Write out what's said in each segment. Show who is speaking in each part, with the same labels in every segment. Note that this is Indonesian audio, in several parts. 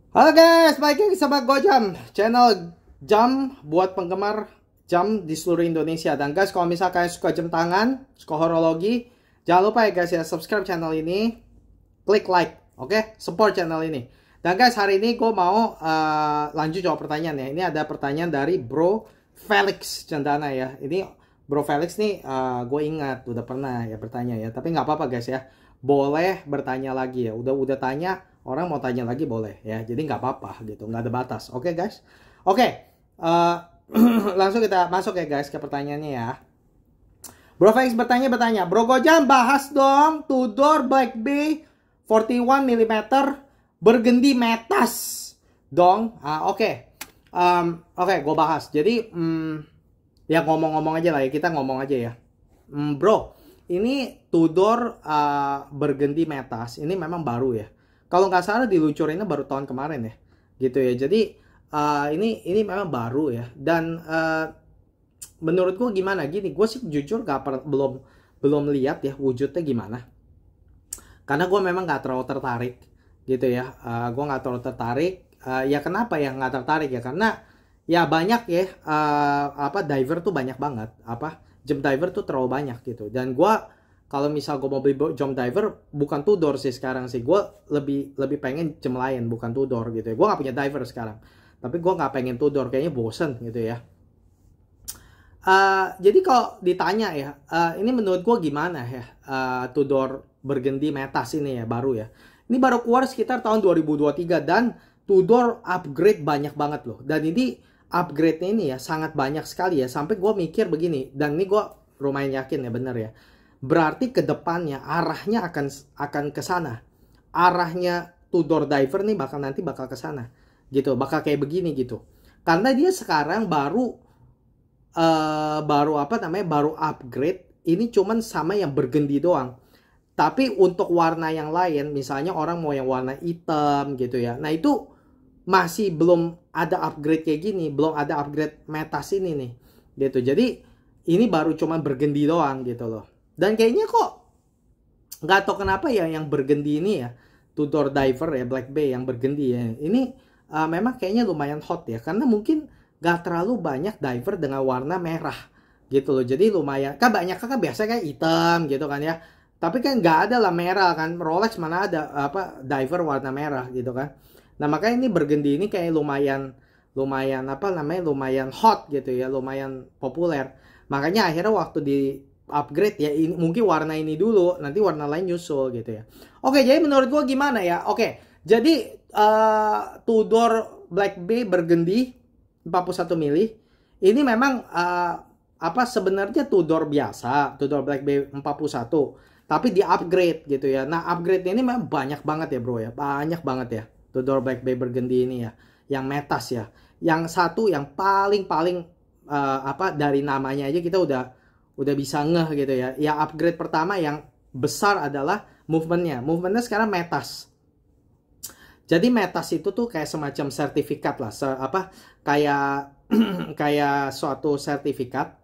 Speaker 1: Halo guys, balik lagi sama Go Jam, channel jam buat penggemar jam di seluruh Indonesia. Dan guys, kalau misalkan kalian suka jam tangan, suka horologi, jangan lupa ya guys ya, subscribe channel ini, klik like, oke? Support channel ini. Dan guys, hari ini gue mau lanjut jawab pertanyaan ya. Ini ada pertanyaan dari Bro Felix Cendana ya. Ini Bro Felix nih, gue ingat udah pernah ya bertanya ya. Tapi nggak apa-apa guys ya, boleh bertanya lagi ya. Udah tanya. Orang mau tanya lagi boleh ya, jadi nggak apa-apa gitu, nggak ada batas. Oke guys, oke, langsung kita masuk ya guys ke pertanyaannya ya. Bro Felix bertanya, Bro Gojam bahas dong Tudor Black Bay 41 mm bergendi metas dong. Oke, gue bahas. Jadi ya ngomong-ngomong aja lah ya, kita ngomong aja ya. Bro, ini Tudor bergendi metas ini memang baru ya. Kalau nggak salah diluncurinnya baru tahun kemarin ya, gitu ya. Jadi ini memang baru ya. Dan menurut gue gimana? Gini, gue sih jujur belum lihat ya wujudnya gimana. Karena gue memang nggak terlalu tertarik, gitu ya. Gue nggak terlalu tertarik. Ya kenapa ya nggak tertarik ya? Karena ya banyak ya diver tuh banyak banget. Jam diver tuh terlalu banyak gitu. Dan gue kalau misal gue mau beli jam diver, bukan Tudor sih sekarang sih. Gue lebih pengen jam lain, bukan Tudor gitu ya. Gue gak punya diver sekarang. Tapi gue gak pengen Tudor, kayaknya bosen gitu ya. Jadi kalau ditanya ya, ini menurut gue gimana ya Tudor bergendi metas ini ya, baru ya. Ini baru keluar sekitar tahun 2023 dan Tudor upgrade banyak banget loh. Dan ini upgrade-nya ini ya sangat banyak sekali ya. Sampai gue mikir begini, dan ini gue lumayan yakin ya bener ya. Berarti ke depannya arahnya akan ke sana. Arahnya Tudor diver nih bakal ke sana. Gitu, bakal kayak begini gitu. Karena dia sekarang baru baru upgrade. Ini cuman sama yang bergendi doang. Tapi untuk warna yang lain, misalnya orang mau yang warna hitam gitu ya. Nah, itu masih belum ada upgrade kayak gini, belum ada upgrade metas ini nih. Gitu. Jadi ini baru cuman bergendi doang gitu loh. Dan kayaknya kok nggak tahu kenapa ya yang bergendi ini ya, Tudor diver ya, Black Bay yang bergendi ya, ini memang kayaknya lumayan hot ya, karena mungkin nggak terlalu banyak diver dengan warna merah gitu loh. Jadi lumayan, kan banyak kan biasanya kan hitam gitu kan ya, tapi kan nggak ada lah merah kan. Rolex mana ada diver warna merah gitu kan. Nah makanya ini bergendi ini kayak lumayan lumayan hot gitu ya, lumayan populer. Makanya akhirnya waktu di upgrade ya, ini mungkin warna ini dulu, nanti warna lain nyusul gitu ya. Oke, jadi menurut gua gimana ya? Oke, jadi Tudor Black Bay bergendi 41 mili ini memang sebenarnya Tudor biasa, Tudor Black Bay 41, tapi di upgrade gitu ya. Nah, upgrade ini memang banyak banget ya bro ya, banyak banget ya Tudor Black Bay bergendi ini ya, yang metas ya. Yang satu yang paling dari namanya aja kita udah bisa ngeh gitu ya. Yang upgrade pertama yang besar adalah movementnya. Movementnya sekarang metas. Jadi metas itu tuh kayak semacam sertifikat lah, kayak kayak suatu sertifikat,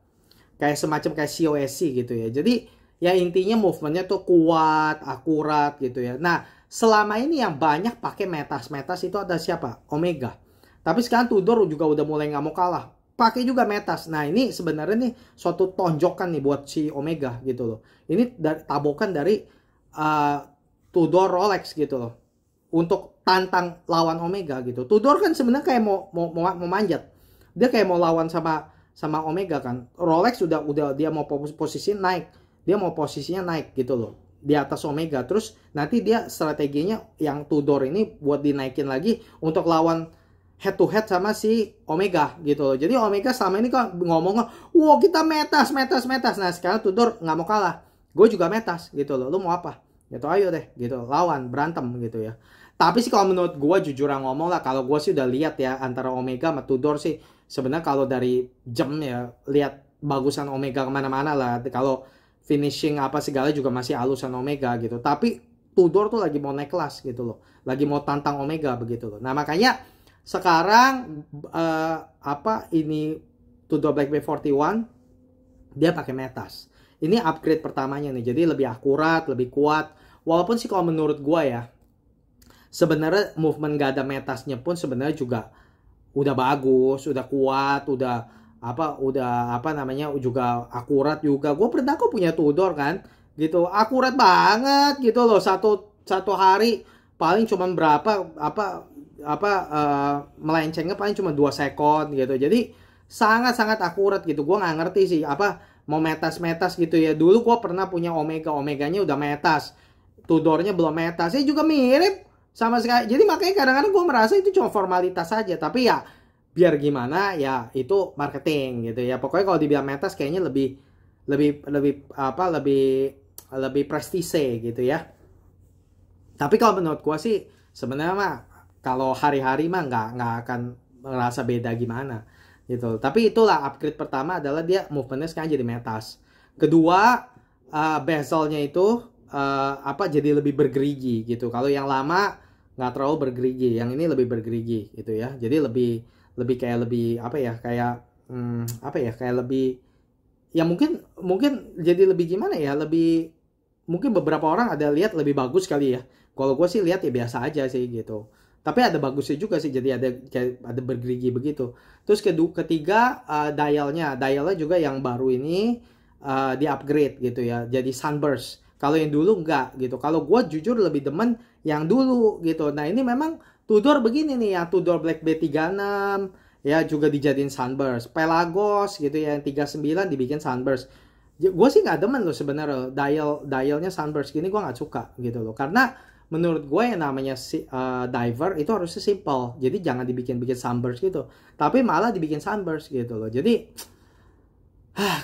Speaker 1: kayak semacam kayak COSC gitu ya. Jadi ya intinya movementnya tuh kuat, akurat gitu ya. Nah selama ini yang banyak pakai metas itu ada siapa? Omega. Tapi sekarang Tudor juga udah mulai nggak mau kalah, pakai juga metas. Nah ini sebenarnya nih suatu tonjokan nih buat si Omega gitu loh. Ini tabokan dari Tudor Rolex gitu loh, untuk tantang lawan Omega gitu. Tudor kan sebenarnya kayak mau manjat, dia kayak mau lawan sama Omega kan. Rolex udah dia mau posisinya naik, dia mau posisinya naik gitu loh di atas Omega. Terus nanti dia strateginya yang Tudor ini buat dinaikin lagi untuk lawan head to head sama si Omega gitu loh. Jadi Omega selama ini kok ngomong, wow kita metas. Nah sekarang Tudor nggak mau kalah, gue juga metas gitu loh. Lu mau apa? Gitu, ayo deh gitu, lawan, berantem gitu ya. Tapi sih kalau menurut gue jujur ngomong lah, kalau gue sih udah lihat ya antara Omega sama Tudor sih, sebenarnya kalau dari jam ya lihat bagusan Omega kemana-mana lah. Kalau finishing apa segala juga masih halusan Omega gitu. Tapi Tudor tuh lagi mau naik kelas gitu loh, lagi mau tantang Omega begitu loh. Nah makanya sekarang ini Tudor Black Bay 41 dia pakai metas. Ini upgrade pertamanya nih, jadi lebih akurat, lebih kuat. Walaupun sih kalau menurut gue ya, sebenarnya movement gak ada metasnya pun sebenarnya juga udah bagus, udah kuat, udah apa namanya, juga akurat juga. Gue pernah kok punya Tudor kan, gitu, akurat banget gitu loh. Satu hari paling cuma berapa melencengnya paling cuma 2 sekon gitu. Jadi sangat-sangat akurat gitu. Gue nggak ngerti sih apa mau metas gitu ya. Dulu gue pernah punya Omeganya udah metas, Tudornya belum metas. Saya juga mirip sama sekali. Jadi makanya kadang-kadang gue merasa itu cuma formalitas saja. Tapi ya biar gimana ya, itu marketing gitu ya. Pokoknya kalau dibilang metas kayaknya lebih lebih prestise gitu ya. Tapi kalau menurut gua sih sebenarnya mah kalau hari-hari mah nggak akan ngerasa beda gimana gitu. Tapi itulah upgrade pertama adalah dia movementnya sekarang jadi metas. Kedua, bezelnya itu jadi lebih bergerigi gitu. Kalau yang lama nggak terlalu bergerigi, yang ini lebih bergerigi gitu ya. Jadi lebih kayak kayak lebih ya mungkin jadi lebih gimana ya, lebih mungkin beberapa orang ada lihat lebih bagus kali ya. Kalau gue sih lihat ya biasa aja sih gitu. Tapi ada bagusnya juga sih, jadi ada bergerigi begitu. Terus ketiga, dialnya juga yang baru ini di upgrade gitu ya, jadi sunburst. Kalau yang dulu enggak gitu. Kalau gue jujur lebih demen yang dulu gitu. Nah ini memang Tudor begini nih, yang Tudor Black Bay 36 ya juga dijadiin sunburst. Pelagos gitu ya, yang 39 dibikin sunburst. Gue sih nggak demen loh sebenarnya dialnya sunburst gini, gue nggak suka gitu loh, karena menurut gue yang namanya diver itu harusnya simple, jadi jangan dibikin sunburst gitu, tapi malah dibikin sunburst gitu loh. Jadi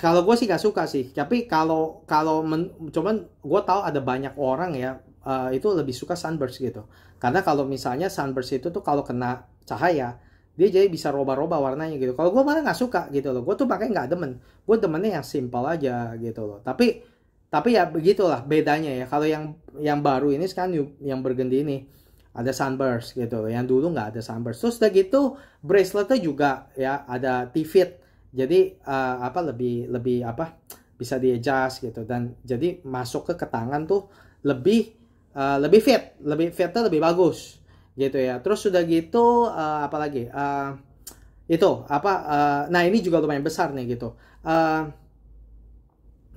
Speaker 1: kalau gue sih gak suka sih. Tapi cuman gue tahu ada banyak orang ya itu lebih suka sunburst gitu, karena kalau misalnya sunburst itu tuh kalau kena cahaya dia jadi bisa roba-roba warnanya gitu. Kalau gue malah nggak suka gitu loh. Gue tuh pakai nggak demen. Gue demennya yang simple aja gitu loh. Tapi ya begitulah bedanya ya. Kalau yang baru ini sekarang yang burgundy ini ada sunburst gitu loh. Yang dulu nggak ada sunburst. Terus udah gitu braceletnya juga ya ada T-fit. Jadi lebih bisa di adjust gitu, dan jadi masuk ke tangan tuh lebih fitnya lebih bagus gitu ya. Terus sudah gitu nah ini juga lumayan besar nih gitu,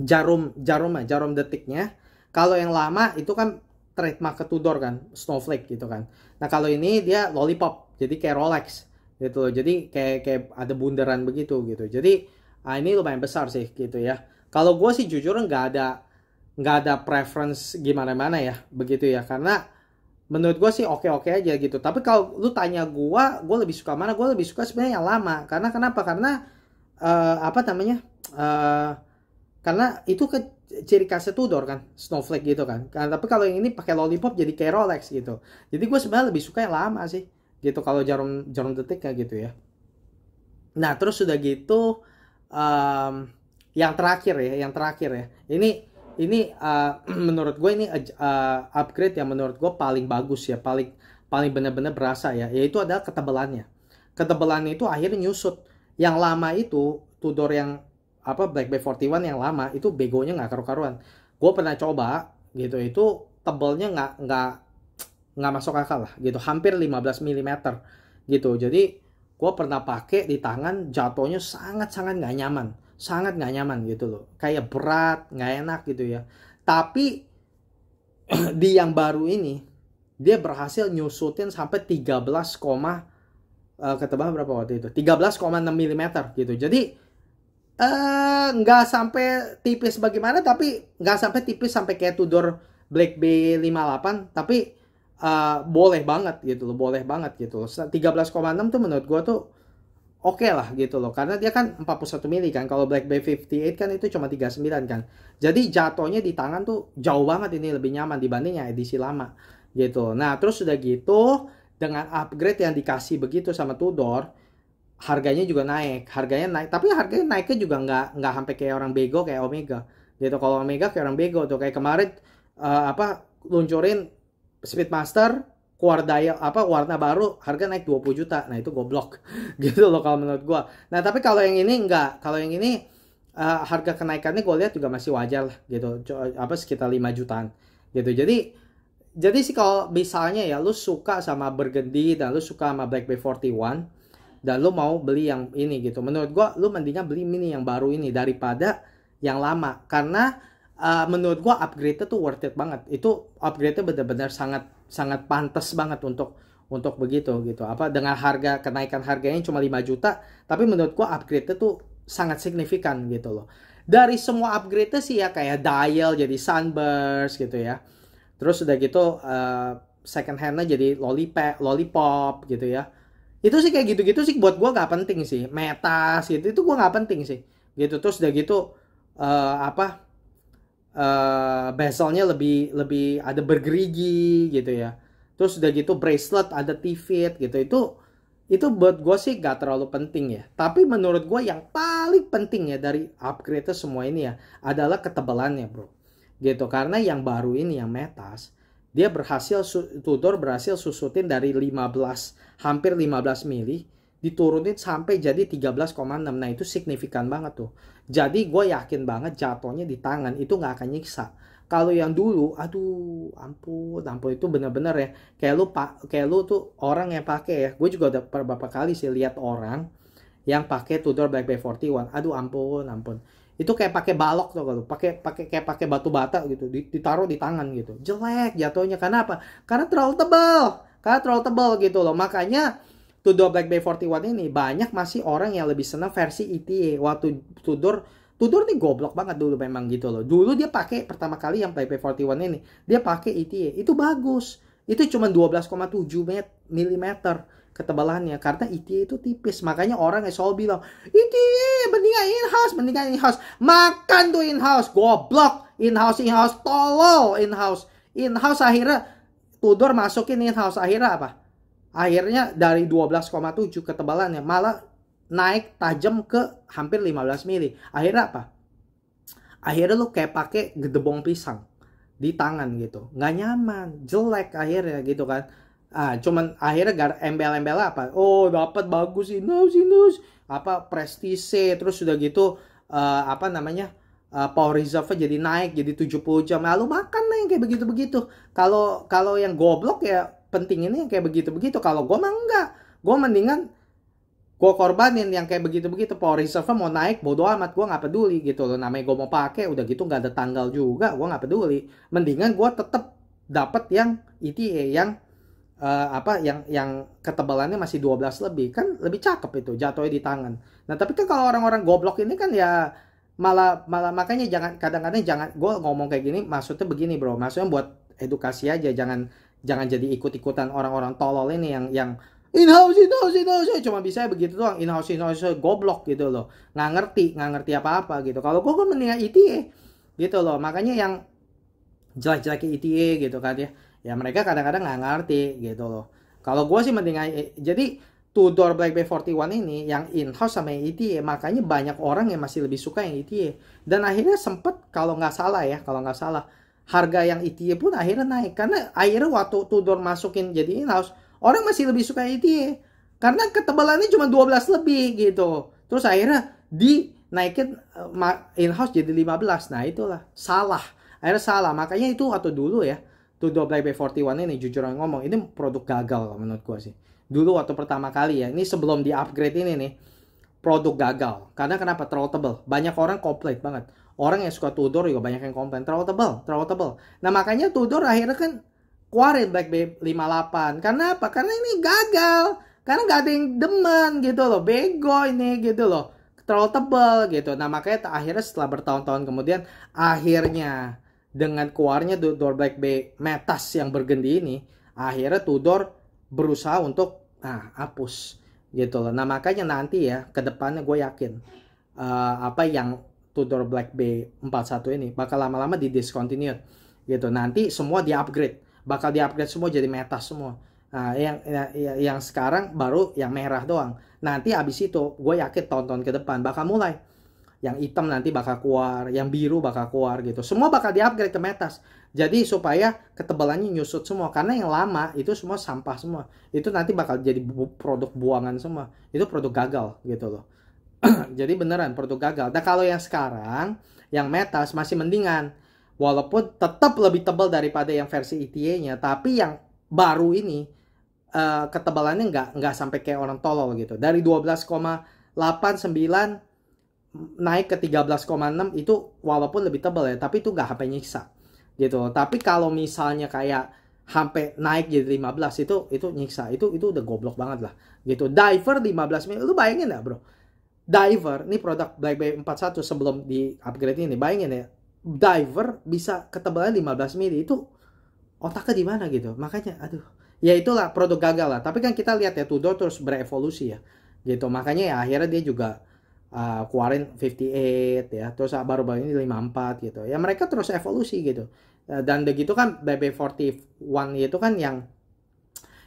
Speaker 1: jarum detiknya. Kalau yang lama itu kan trademark ke Tudor kan, snowflake gitu kan. Nah kalau ini dia lollipop, jadi kayak Rolex gitu loh. Jadi kayak ada bundaran begitu gitu. Jadi ini lumayan besar sih gitu ya. Kalau gue sih jujur nggak ada preference gimana ya begitu ya, karena menurut gue sih oke aja gitu. Tapi kalau lu tanya gue lebih suka mana? Gue lebih suka sebenarnya yang lama. Karena kenapa? Karena karena itu ciri khasnya Tudor kan, snowflake gitu kan. Tapi kalau yang ini pakai lollipop jadi kayak Rolex gitu. Jadi gue sebenarnya lebih suka yang lama sih gitu. Kalau jarum detik kayak gitu ya. Nah terus sudah gitu yang terakhir ya. Ini menurut gue ini upgrade yang menurut gue paling bagus ya, paling benar-benar berasa ya, yaitu adalah ketebalannya. Ketebalannya itu akhirnya nyusut. Yang lama itu Tudor yang Black Bay 41 yang lama itu begonya nggak karu-karuan. Gue pernah coba gitu, itu tebalnya nggak masuk akal lah gitu, hampir 15 mm gitu. Jadi gue pernah pakai di tangan, jatuhnya sangat nggak nyaman gitu loh, kayak berat, nggak enak gitu ya. Tapi di yang baru ini dia berhasil nyusutin sampai 13, ketebal berapa waktu itu, 13,6 mm gitu. Jadi nggak sampai tipis bagaimana, tapi nggak sampai tipis sampai kayak Tudor Black Bay 58, tapi boleh banget gitu loh, 13,6 tuh menurut gue tuh oke lah gitu loh, karena dia kan 41 mili kan. Kalau Black Bay 58 kan itu cuma 39 kan. Jadi jatuhnya di tangan tuh jauh banget, ini lebih nyaman dibandingnya edisi lama gitu. Nah terus sudah gitu dengan upgrade yang dikasih begitu sama Tudor, harganya juga naik. Tapi harganya naiknya juga nggak sampai kayak orang bego kayak Omega gitu. Kalau Omega kayak orang bego tuh, kayak kemarin luncurin Speedmaster warna baru, harga naik 20 juta. Nah itu goblok gitu loh kalau menurut gua. Nah tapi kalau yang ini enggak. Kalau yang ini harga kenaikannya gue lihat juga masih wajar lah gitu, sekitar 5 jutaan gitu. Jadi jadi sih kalau misalnya ya lu suka sama Burgundy dan lu suka sama Black Bay 41 dan lu mau beli yang ini gitu, menurut gua lu mendingan beli mini yang baru ini daripada yang lama, karena menurut gua upgrade-nya tuh worth it banget. Itu upgrade-nya benar-benar sangat sangat pantas banget untuk begitu gitu. Apa dengan harga kenaikan harganya cuma 5 juta, tapi menurut gua upgrade-nya tuh sangat signifikan gitu loh. Dari semua upgrade-nya sih ya, kayak dial jadi sunburst gitu ya. Terus udah gitu second hand-nya jadi lollipop gitu ya. Itu sih kayak gitu-gitu sih buat gua nggak penting sih. Metas gitu itu gua nggak penting sih. Gitu terus udah gitu apa bezelnya lebih lebih ada bergerigi gitu ya. Terus udah gitu bracelet ada T-fit gitu. Itu buat gue sih gak terlalu penting ya. Tapi menurut gue yang paling penting ya dari upgrade semua ini ya adalah ketebalannya bro. Gitu karena yang baru ini yang Metas dia Tudor berhasil susutin dari 15 hampir 15 mili diturunin sampai jadi 13,6. Nah itu signifikan banget tuh. Jadi gue yakin banget jatuhnya di tangan itu nggak akan nyiksa. Kalau yang dulu, aduh, ampun itu bener-bener ya. Kayak lu tuh orang yang pakai ya. Gue juga udah beberapa kali sih lihat orang yang pakai Tudor Black Bay 41. Aduh, ampun. Itu kayak pakai balok tuh kalau kayak pakai batu bata gitu, ditaruh di tangan gitu. Jelek jatuhnya. Karena apa? Karena terlalu tebal gitu loh. Makanya Tudor Black Bay 41 ini banyak masih orang yang lebih senang versi ETA. Waktu Tudor nih goblok banget dulu memang gitu loh. Dulu dia pakai pertama kali yang Black Bay 41 ini, dia pakai ETA. Itu bagus. Itu cuma 12,7 mm ketebalannya karena ETA itu tipis. Makanya orang yang selalu bilang, ETA mendingan in-house. Makan tuh in-house, goblok. In-house tolol, in-house akhirnya Tudor masukin in-house akhirnya apa? Akhirnya dari 12,7 ketebalannya malah naik tajam ke hampir 15 mili. Akhirnya apa? Akhirnya lu kayak pakai gedebong pisang di tangan gitu. Nggak nyaman, jelek akhirnya gitu kan. Cuman akhirnya embel-embel apa? Oh, dapat bagus in-house. Apa Prestige terus sudah gitu apa namanya? Power reserve jadi naik jadi 70 jam. Lalu makan lah yang kayak begitu-begitu. Kalau yang goblok ya penting ini yang kayak begitu-begitu. Kalau gue mah enggak. Gue mendingan gue korbanin yang kayak begitu-begitu. Power reserve mau naik bodo amat, gue nggak peduli gitu loh. Namanya gue mau pakai udah gitu nggak ada tanggal juga, gue nggak peduli. Mendingan gue tetap dapat yang ETA yang apa yang ketebalannya masih 12 lebih, kan lebih cakep itu jatuhnya di tangan. Nah tapi kan kalau orang-orang goblok ini kan ya malah makanya kadang-kadang jangan gue ngomong kayak gini, maksudnya begini bro, maksudnya buat edukasi aja, jangan jadi ikut-ikutan orang-orang tolol ini yang in-house cuma bisa begitu doang, in-house goblok gitu loh, nggak ngerti apa-apa gitu. Kalau gue kan mendingan ETA gitu loh. Makanya yang jelek-jelek ETA gitu kan ya mereka kadang-kadang nggak ngerti gitu loh. Kalau gue sih mendingan jadi Tudor Black Bay 41 ini yang in-house sama yang ETA, makanya banyak orang yang masih lebih suka yang ETA. Dan akhirnya sempet kalau nggak salah harga yang ETA pun akhirnya naik karena akhirnya waktu Tudor masukin jadi in-house, orang masih lebih suka ETA karena ketebalannya cuma 12 lebih gitu. Terus akhirnya dinaikin in-house jadi 15. Nah itulah salah. Akhirnya salah. Makanya itu waktu dulu ya Tudor Black Bay 41 ini jujur ngomong ini produk gagal menurut gue sih. Dulu waktu pertama kali ya, ini sebelum di upgrade ini nih, produk gagal. Karena kenapa? Terlalu tebal. Banyak orang komplain banget. Orang yang suka Tudor juga banyak yang komplain. Terlalu tebal. Nah makanya Tudor akhirnya kan keluarin Black Bay 58. Karena apa? Karena ini gagal. Karena nggak ada yang demen gitu loh. Bego ini gitu loh. Terlalu tebal gitu. Nah makanya akhirnya setelah bertahun-tahun kemudian, akhirnya dengan keluarnya Tudor Black Bay Metas yang bergendi ini, akhirnya Tudor berusaha untuk hapus gitu loh. Nah makanya nanti ya ke depannya gue yakin apa yang Tudor Black Bay 41 ini bakal lama-lama di discontinued gitu. Nanti semua bakal di upgrade semua jadi Metas semua. Nah yang sekarang baru yang merah doang. Nanti abis itu gue yakin tahun-tahun ke depan bakal mulai yang hitam nanti bakal keluar, yang biru bakal keluar gitu. Semua bakal di-upgrade ke Metas. Jadi supaya ketebalannya nyusut semua. Karena yang lama itu semua sampah semua. Itu nanti bakal jadi produk buangan semua. Itu produk gagal gitu loh. Jadi beneran produk gagal. Nah kalau yang sekarang, yang Metas masih mendingan. Walaupun tetap lebih tebal daripada yang versi ETA-nya, tapi yang baru ini ketebalannya nggak sampai kayak orang tolol gitu. Dari 12,89 naik ke 13,6 itu walaupun lebih tebal ya, tapi itu nggak sampai nyiksa gitu. Tapi kalau misalnya kayak sampai naik jadi 15 itu nyiksa, itu udah goblok banget lah gitu. Diver 15 mili, lu bayangin nggak bro? Diver, ini produk BlackBerry 41 sebelum di upgrade ini, bayangin ya, diver bisa ketebalan 15 mili, itu otaknya di mana gitu. Makanya aduh, ya itulah produk gagal lah. Tapi kan kita lihat ya, Tudor terus berevolusi ya gitu. Makanya ya akhirnya dia juga keluarin 58 ya, terus baru-baru ini 54 gitu ya. Mereka terus evolusi gitu. Dan begitu kan BlackBerry 41 itu kan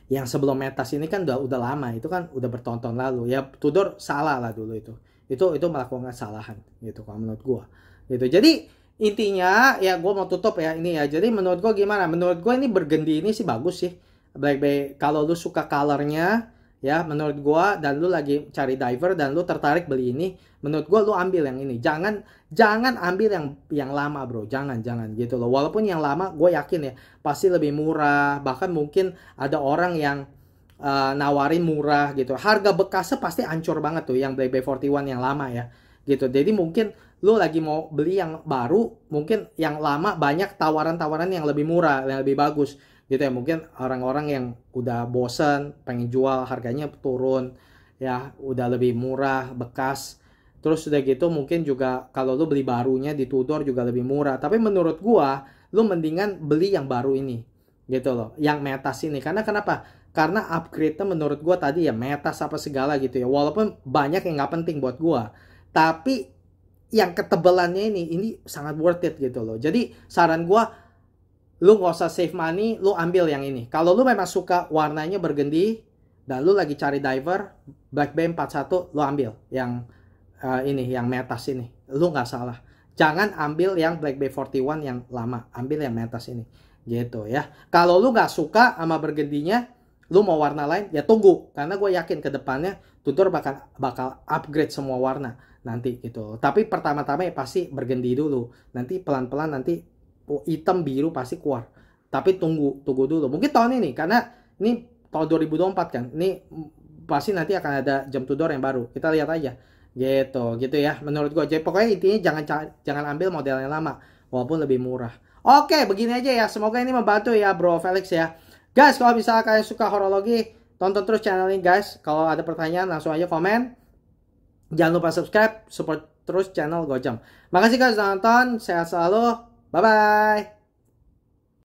Speaker 1: yang sebelum Metas ini kan udah lama, itu kan udah bertonton lalu ya. Tudor salah lah dulu itu melakukan kesalahan gitu kalau menurut gua gitu. Jadi intinya ya, gua mau tutup ya ini ya. Jadi menurut gua gimana? Menurut gua ini bergendi ini sih bagus sih BlackBerry. Kalau lu suka colornya ya, menurut gua, dan lu lagi cari diver dan lu tertarik beli ini, menurut gua lu ambil yang ini. Jangan ambil yang lama bro, jangan gitu loh. Walaupun yang lama gue yakin ya pasti lebih murah, bahkan mungkin ada orang yang nawarin murah gitu. Harga bekasnya pasti ancur banget tuh yang BlackBerry 41 yang lama ya gitu. Jadi mungkin lu lagi mau beli yang baru, mungkin yang lama banyak tawaran-tawaran yang lebih murah, yang lebih bagus gitu ya. Mungkin orang-orang yang udah bosen pengen jual, harganya turun ya, udah lebih murah bekas. Terus udah gitu mungkin juga kalau lu beli barunya di Tudor juga lebih murah. Tapi menurut gua lu mendingan beli yang baru ini gitu loh, yang Metas ini. Karena kenapa? Karena upgrade-nya menurut gua tadi ya Metas apa segala gitu ya, walaupun banyak yang nggak penting buat gua, tapi yang ketebalannya ini sangat worth it gitu loh. Jadi saran gua, lu nggak usah save money, lu ambil yang ini. Kalau lu memang suka warnanya bergendi dan lu lagi cari diver, BlackBerry 41 lu ambil yang ini, yang Metas ini. Lu nggak salah. Jangan ambil yang BlackBerry 41 yang lama, ambil yang Metas ini gitu ya. Kalau lu nggak suka sama bergendinya, lu mau warna lain ya tunggu, karena gue yakin ke depannya Tudor bakal upgrade semua warna nanti gitu. Tapi pertama-tama ya pasti bergendi dulu, nanti pelan-pelan nanti hitam biru pasti keluar. Tapi tunggu dulu. Mungkin tahun ini, karena ini tahun 2024 kan. Ini pasti nanti akan ada jam Tudor yang baru. Kita lihat aja. Gitu ya. Menurut gue, jadi pokoknya intinya jangan ambil model yang lama, walaupun lebih murah. Oke, begini aja ya. Semoga ini membantu ya, Bro Felix ya. Guys, kalau misalnya kalian suka horologi, tonton terus channel ini guys. Kalau ada pertanyaan langsung aja komen. Jangan lupa subscribe, support terus channel Gojam. Makasih guys sudah nonton. Sehat selalu. Bye bye.